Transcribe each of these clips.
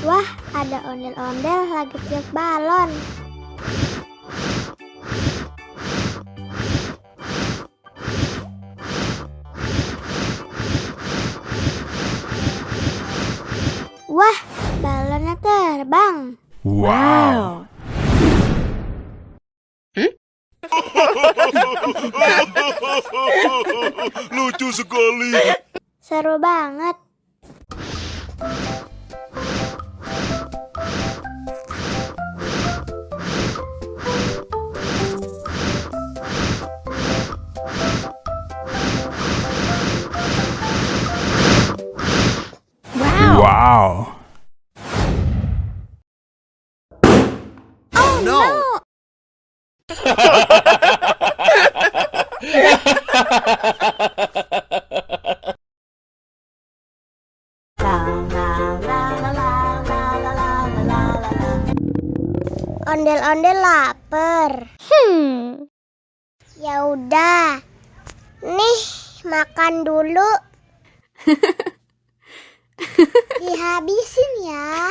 Wah, ada ondel-ondel lagi tiup balon. Wah, balonnya terbang. Wow. Lucu sekali. Seru banget. Wow. Oh no! Ondel-ondel lapar. Ya udah. Nih, makan dulu. Dihabisin ya.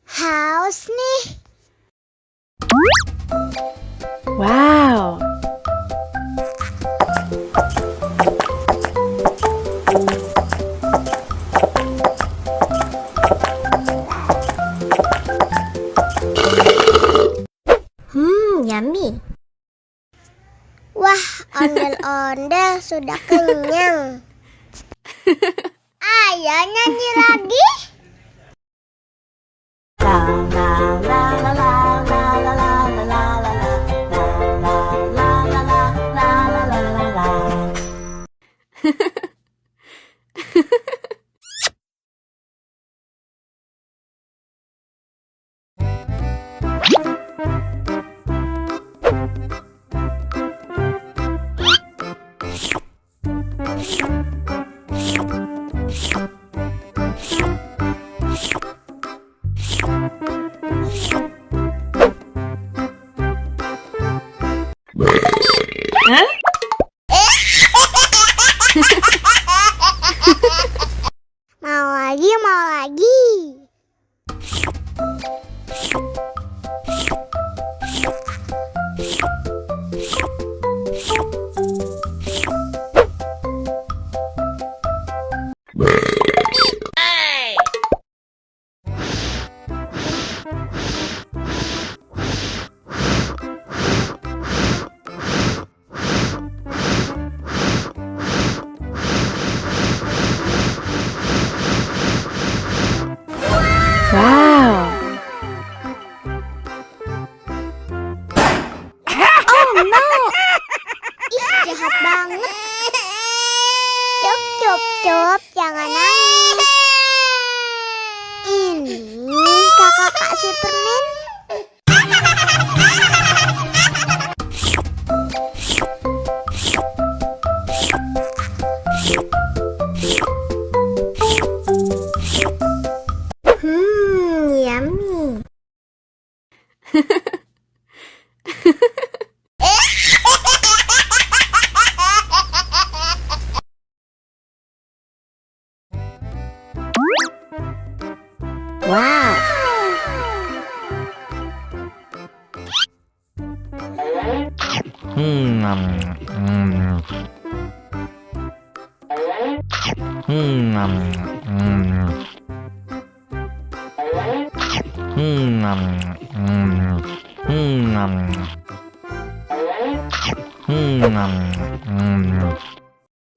Haus nih. Wow. Yummy. Wah, ondel-ondel sudah kenyang. Ayo nyanyi lagi. Mau lagi, mau lagi. Wow. Oh no. Ih, jahat banget. Cup, cup, cup, jangan nangis. Ini kakak kasih permen. Yummy. Wow.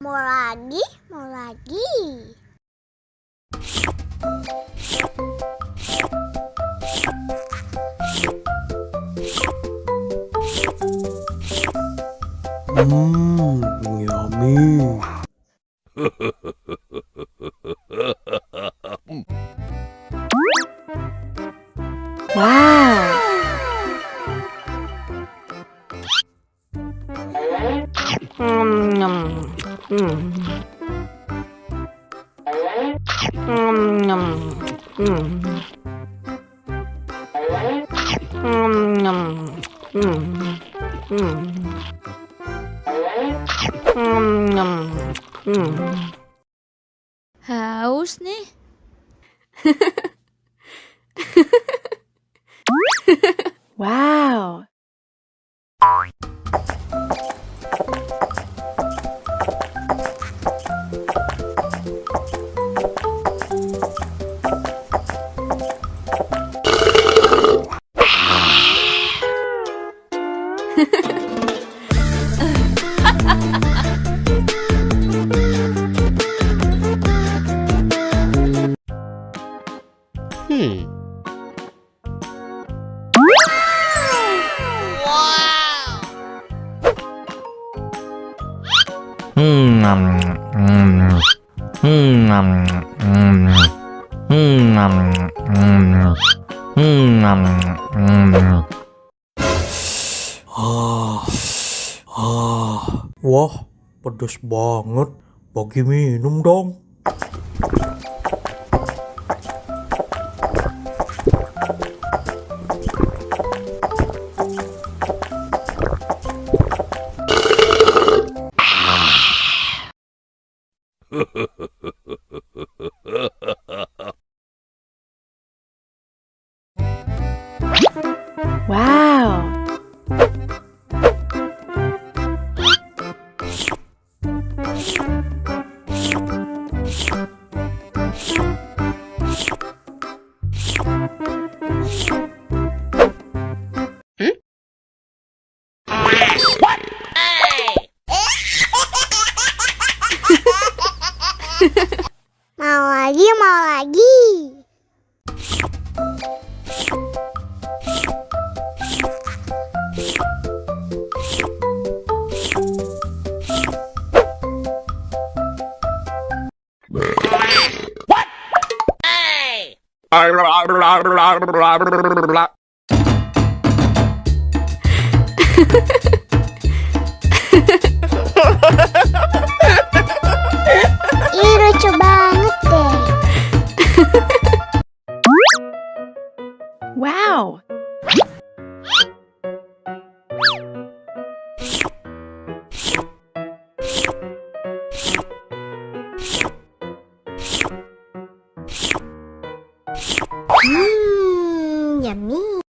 Mau lagi, mau lagi. Yummy. Wow. Haus nih. Wow. Wah, pedes banget. Bagi minum dong. Wow. Mau lagi, mau lagi. Ih, lucu banget deh. Wow. Yummy.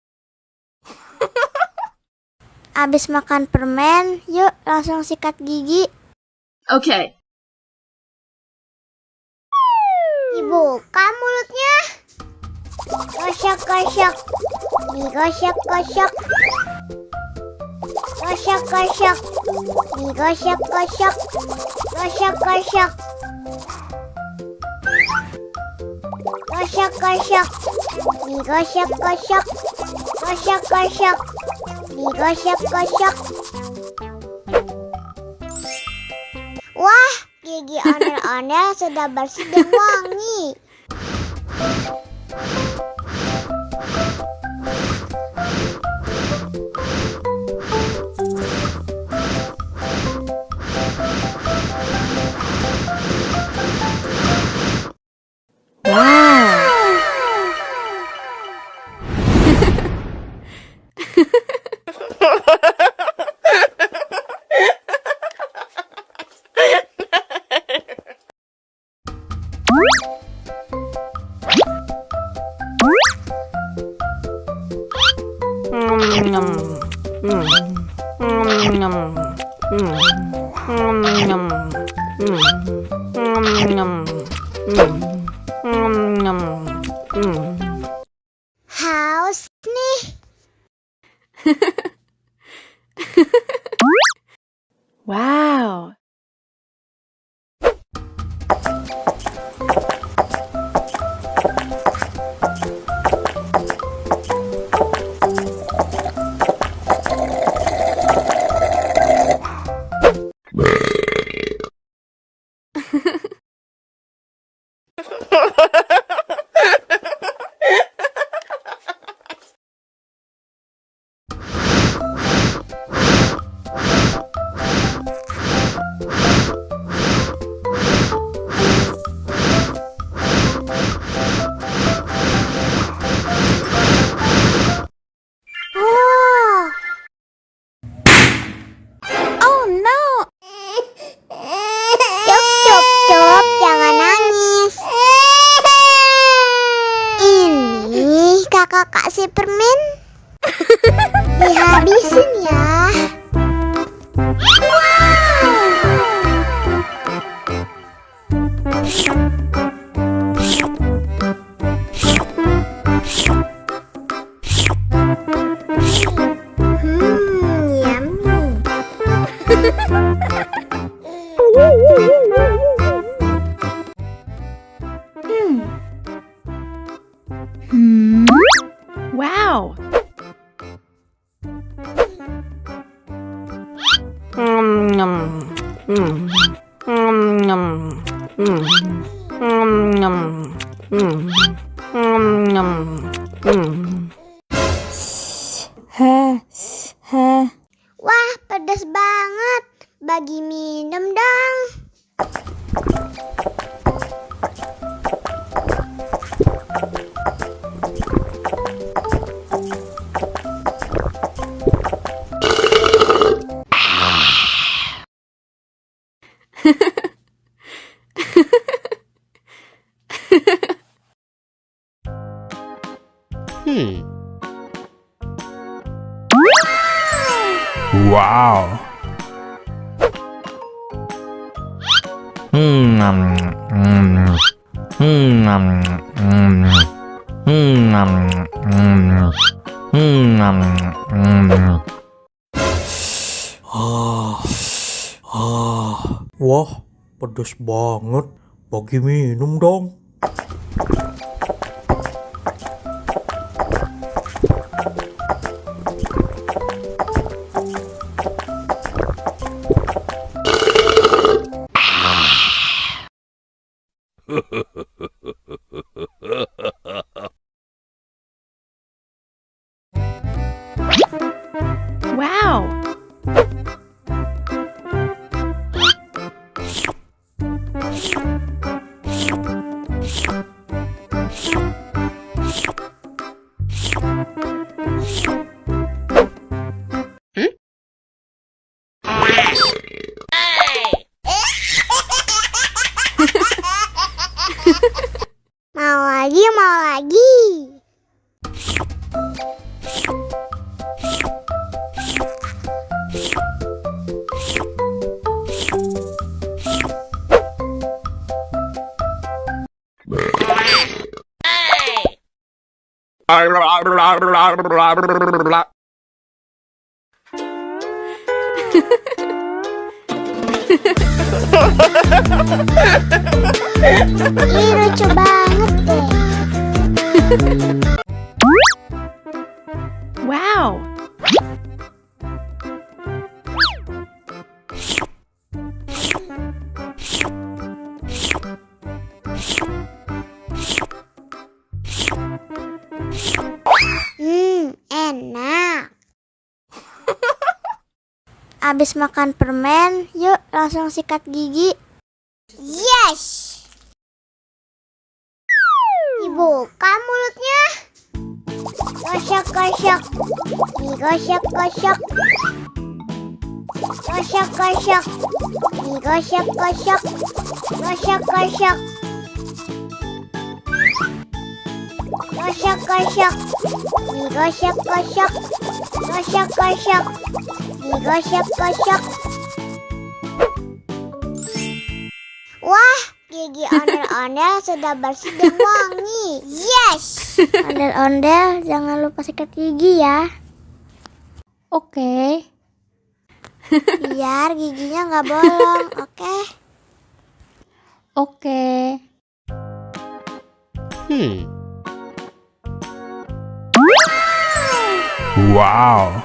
Abis makan permen, yuk langsung sikat gigi. Okay. Dibuka mulutnya. Gosok-gosok. Digosok-gosok. Gosok-gosok. Digosok-gosok. Gosok-gosok. Gosok-gosok. Digosok-gosok. Gosok-gosok. Digosok-gosok. Wah, gigi ondel-ondel sudah bersih dan wangi. Wow. Haus nih. Wow. isi permen. Dihabisin ya. Wow. Wah, pedas banget. Bagi minum dong. Wow. Wah, pedas banget. Bagi minum dong. Wow. Mau lagi, mau lagi. Ih, lucu banget deh. Wow. Enak. Abis makan permen, yuk langsung sikat gigi. Yes. Dibuka mulutnya. Gosok-gosok. Digosok-gosok. Gosok-gosok. Digosok-gosok. Gosok-gosok. Gosok-gosok. Digosok-gosok. Gosok-gosok. Digosok-gosok. Wah, gigi ondel-ondel sudah bersih dan wangi. Yes. Ondel-ondel, jangan lupa sikat gigi ya. Oke. Biar giginya nggak bolong, oke? Oke. Wow.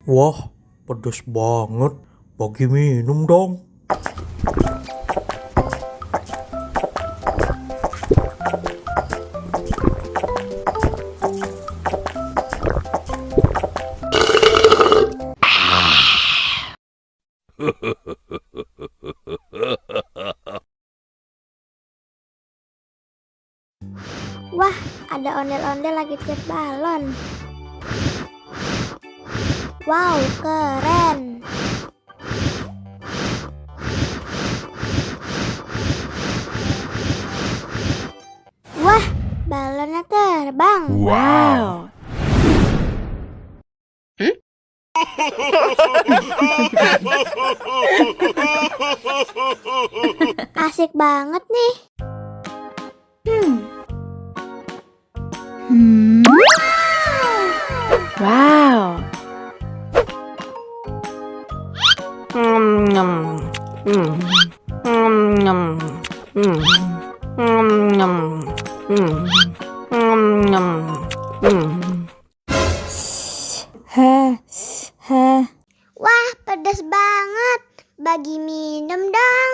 Wah, pedas banget. Bagi minum dong. Wah, ada ondel-ondel lagi tiup balon. Wow, keren. Wah, balonnya terbang. Wow. Asik banget nih. Wow. Wah, pedas banget. Bagi minum dong.